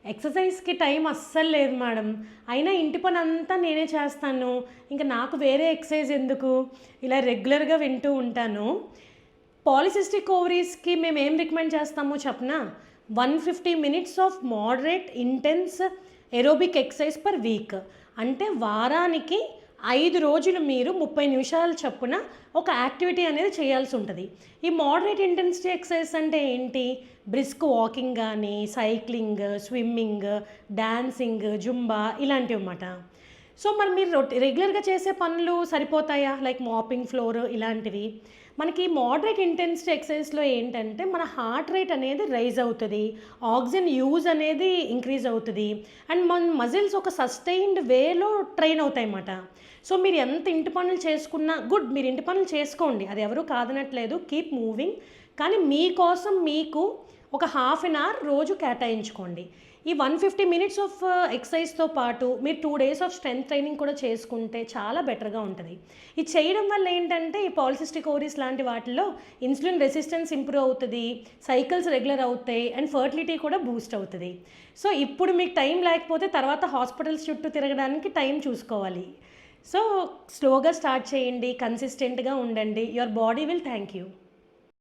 ఎక్సర్సైజ్‌కి time అస్సలు లేదు madam. అయినా ఇంటి పనంతా నేనే చేస్తాను. ఇంక నాకు వేరే ఎక్సర్సైజ్ ఎందుకు? ఇలా రెగ్యులర్‌గా వింటూ ఉంటాను. పాలిసిస్టిక్ ఓవరీస్‌కి మేమేం రికమెండ్ చేస్తామో చెప్పనా? 150 minutes of moderate intense aerobic exercise per week. అంటే వారానికి 5 రోజులు మీరు 30 నిమిషాల చొప్పున ఒక యాక్టివిటీ అనేది చేయాల్సి ఉంటది. ఈ మోడరేట్ ఇంటెన్సిటీ ఎక్సర్సైజ్ అంటే ఏంటి? బ్రిస్క్ వాకింగ్ గానీ, సైక్లింగ్, స్విమ్మింగ్, డాన్సింగ్, జుంబా ఇలాంటివన్నమాట. సో, మరి మీరు రెగ్యులర్‌గా చేసే పనులు సరిపోతాయా? లైక్ మాపింగ్ ఫ్లోర్ ఇలాంటివి. మనకి మోడరేట్ ఇంటెన్సిటీ ఎక్సర్సైజ్‌లో ఏంటంటే, మన హార్ట్ రేట్ అనేది రైజ్ అవుతది. ఆక్సిజన్ యూజ్ అనేది ఇంక్రీజ్ అవుతది. అండ్ మన మజిల్స్ ఒక సస్టైన్డ్ వేలో ట్రైన్ అవుతాయన్నమాట. సో, మీరు ఎంత ఇంటి పనులు చేసుకున్నా గుడ్. మీరు ఇంటి పనులు చేసుకోండి. అది ఎవరు కాదనట్లేదు. Keep moving. కానీ మీకోసం మీకు ఒక హాఫ్ అన్ అవర్ రోజు కేటాయించుకోండి. ఈ 150 మినిట్స్ ఆఫ్ ఎక్సర్సైజ్‌తో పాటు మీరు 2 డేస్ ఆఫ్ స్ట్రెంత్ ట్రైనింగ్ కూడా చేసుకుంటే చాలా బెటర్‌గా ఉంటది. ఇది చేయడం వల్ల ఏంటంటే, ఈ పాలిసిస్టిక్ ఓవరీస్ లాంటి వాటిల్లో ఇన్సులిన్ రెసిస్టెన్స్ ఇంప్రూవ్ అవుతది, సైకిల్స్ రెగ్యులర్ అవుతాయి అండ్ ఫర్టిలిటీ కూడా బూస్ట్ అవుతది. సో, ఇప్పుడు మీకు టైం లేకపోతే తర్వాత హాస్పిటల్స్ చుట్టూ తిరగడానికి టైం చూసుకోవాలి. సో, స్లోగా స్టార్ట్ చేయండి, కన్సిస్టెంట్‌గా ఉండండి. Your body will thank you.